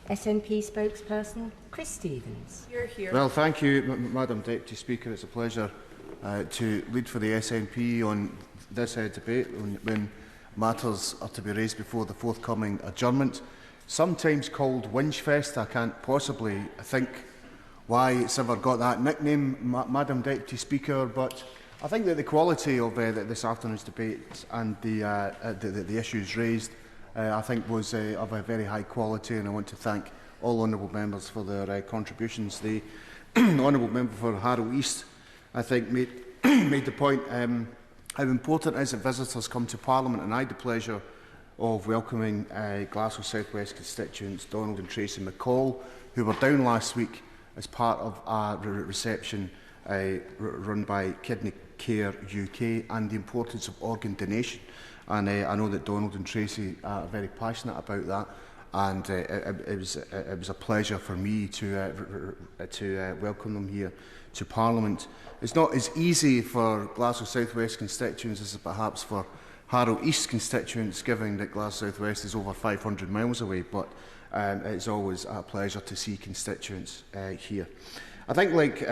SNP spokesperson Chris Stephens. Well, thank you, Madam Deputy Speaker. It's a pleasure to lead for the SNP on this debate when matters are to be raised before the forthcoming adjournment. Sometimes called Whinge-fest. I can't possibly think why it's ever got that nickname, Madam Deputy Speaker, but I think that the quality of this afternoon's debate and the issues raised I think was of a very high quality, and I want to thank all honourable members for their contributions. The honourable member for Harrow East, I think, made the point how important it is that visitors come to Parliament, and I had the pleasure of welcoming Glasgow South West constituents Donald and Tracy McCall, who were down last week as part of a reception run by Kidney Care UK, and the importance of organ donation. And I know that Donald and Tracy are very passionate about that, and it was a pleasure for me to welcome them here to Parliament. It's not as easy for Glasgow South West constituents as perhaps for Harrow East constituents, given that Glasgow South West is over 500 miles away, but it's always a pleasure to see constituents here. I think, like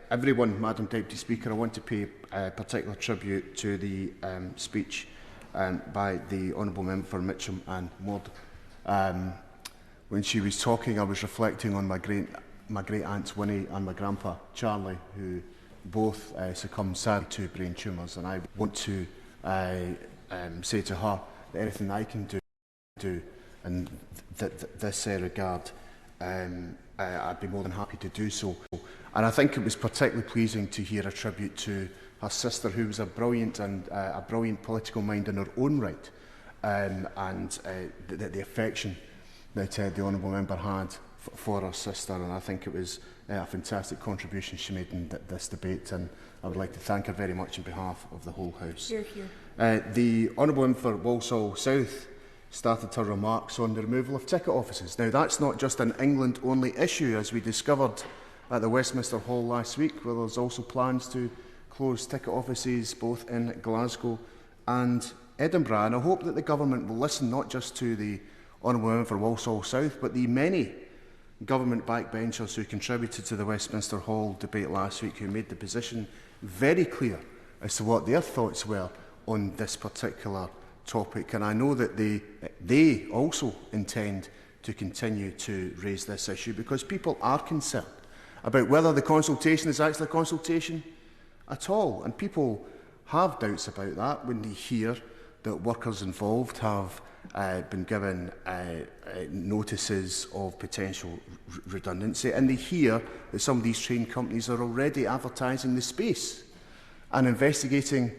everyone, Madam Deputy Speaker, I want to pay particular tribute to the speech by the Honourable Member for Mitcham and Mord. When she was talking, I was reflecting on my great aunts Winnie and my grandpa Charlie, who both succumbed sadly to brain tumours, and I want to say to her that anything I can do in this regard, I'd be more than happy to do so. And I think it was particularly pleasing to hear a tribute to her sister, who was a brilliant political mind in her own right, and the affection that the honourable member had for her sister. And I think it was a fantastic contribution she made in this debate, and I would like to thank her very much on behalf of the whole House. Hear, hear. The honourable member for Walsall South started her remarks on the removal of ticket offices. Now, that's not just an England-only issue, as we discovered at the Westminster Hall last week, where there's also plans to close ticket offices both in Glasgow and Edinburgh. And I hope that the government will listen not just to the honourable member for Walsall South, but the many government backbenchers who contributed to the Westminster Hall debate last week, who made the position very clear as to what their thoughts were on this particular topic. And I know that they also intend to continue to raise this issue, because people are concerned about whether the consultation is actually a consultation at all. And people have doubts about that when they hear that workers involved have been given notices of potential redundancy, and they hear that some of these train companies are already advertising the space and investigating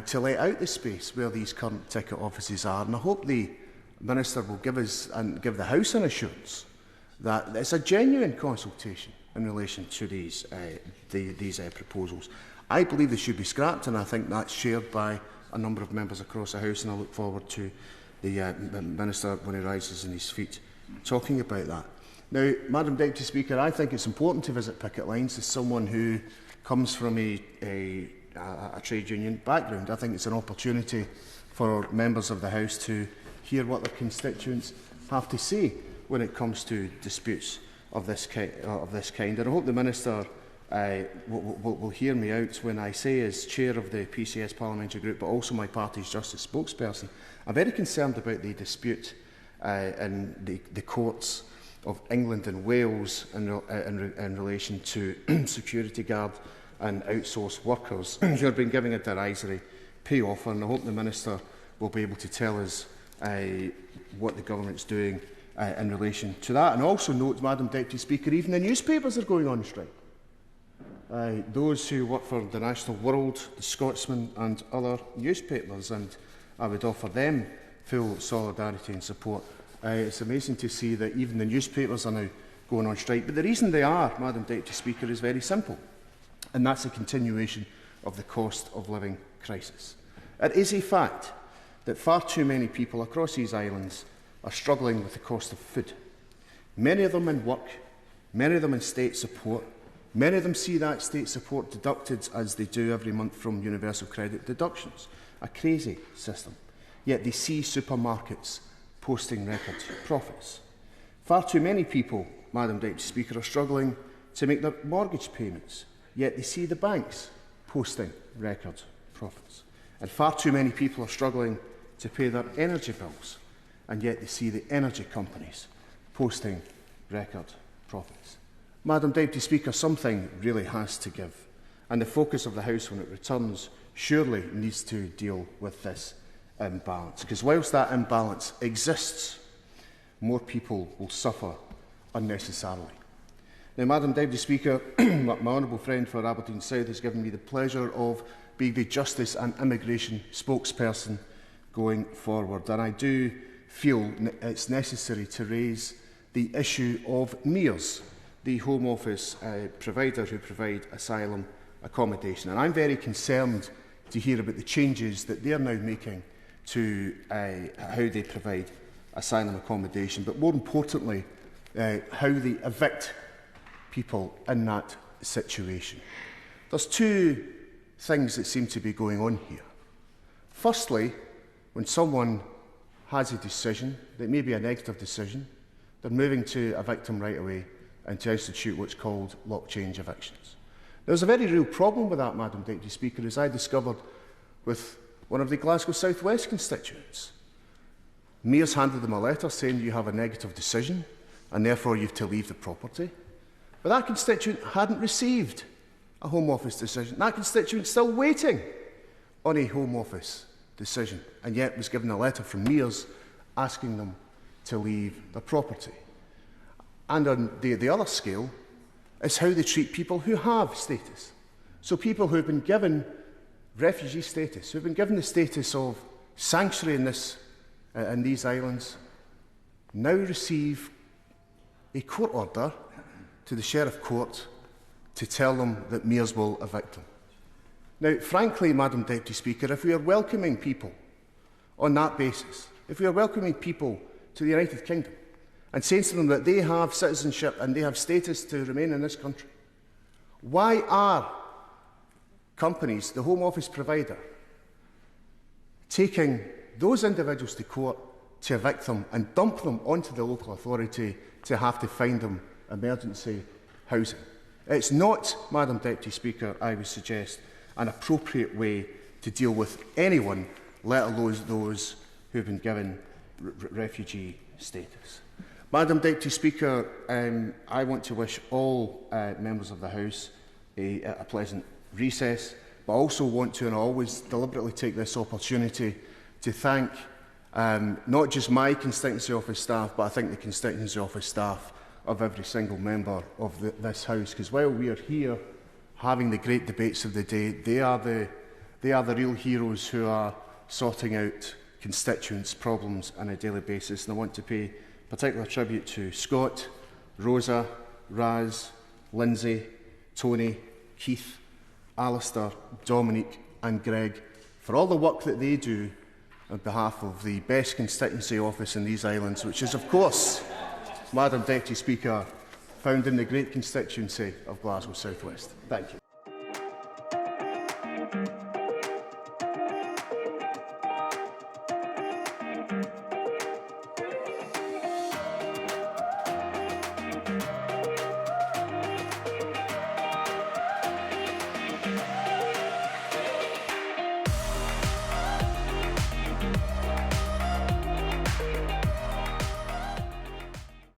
to let out the space where these current ticket offices are. And I hope the Minister will give us and give the House an assurance that it's a genuine consultation in relation to these proposals. I believe they should be scrapped, and I think that's shared by a number of members across the House, and I look forward to the Minister, when he rises on his feet, talking about that. Now, Madam Deputy Speaker, I think it's important to visit picket lines as someone who comes from a trade union background. I think it's an opportunity for members of the House to hear what their constituents have to say when it comes to disputes of this kind. And I hope the Minister will hear me out when I say, as Chair of the PCS Parliamentary Group, but also my party's Justice spokesperson, I'm very concerned about the dispute in the courts of England and Wales in relation to security guard and outsourced workers who have been giving a derisory pay offer. And I hope the Minister will be able to tell us what the government's doing in relation to that. And also note, Madam Deputy Speaker, even the newspapers are going on strike. Those who work for the National World, the Scotsman and other newspapers, and I would offer them full solidarity and support. It's amazing to see that even the newspapers are now going on strike. But the reason they are, Madam Deputy Speaker, is very simple, and that's a continuation of the cost of living crisis. It is a fact that far too many people across these islands are struggling with the cost of food. Many of them in work, many of them in state support. Many of them see that state support deducted, as they do every month, from universal credit deductions. A crazy system. Yet they see supermarkets posting record profits. Far too many people, Madam Deputy Speaker, are struggling to make their mortgage payments, yet they see the banks posting record profits. And far too many people are struggling to pay their energy bills, and yet they see the energy companies posting record profits. Madam Deputy Speaker, something really has to give, and the focus of the House when it returns surely needs to deal with this imbalance, because whilst that imbalance exists, more people will suffer unnecessarily. Now, Madam Deputy Speaker, my honourable friend for Aberdeen South has given me the pleasure of being the Justice and Immigration spokesperson going forward, and I do feel it's necessary to raise the issue of MEARS, the Home Office provider who provide asylum accommodation. And I'm very concerned to hear about the changes that they are now making to how they provide asylum accommodation, but more importantly, how they evict people in that situation. There's two things that seem to be going on here. Firstly, when someone has a decision that may be a negative decision, they're moving to evict them right away and to institute what's called lock change evictions. There's a very real problem with that, Madam Deputy Speaker, as I discovered with one of the Glasgow South West constituents. MEARS handed them a letter saying you have a negative decision and therefore you have to leave the property. But that constituent hadn't received a Home Office decision. That constituent is still waiting on a Home Office decision, and yet was given a letter from MEARS asking them to leave the property. And on the other scale is how they treat people who have status. So people who have been given refugee status, who have been given the status of sanctuary in these islands, now receive a court order to the Sheriff Court to tell them that MEARS will evict them. Now, frankly, Madam Deputy Speaker, if we are welcoming people on that basis, if we are welcoming people to the United Kingdom and saying to them that they have citizenship and they have status to remain in this country, why are companies, the Home Office provider, taking those individuals to court to evict them and dump them onto the local authority to have to find them emergency housing? It's not, Madam Deputy Speaker, I would suggest, an appropriate way to deal with anyone, let alone those who have been given refugee status. Madam Deputy Speaker, I want to wish all members of the House a pleasant recess, but I also want to, and I always deliberately take this opportunity to thank not just my constituency office staff, but I think the constituency office staff of every single member of this House, because while we are here having the great debates of the day, they are the real heroes who are sorting out constituents' problems on a daily basis. And I want to pay particular tribute to Scott, Rosa, Raz, Lindsay, Tony, Keith, Alistair, Dominic and Greg for all the work that they do on behalf of the best constituency office in these islands, which is, of course, Madam Deputy Speaker, found in the great constituency of Glasgow South West. Thank you.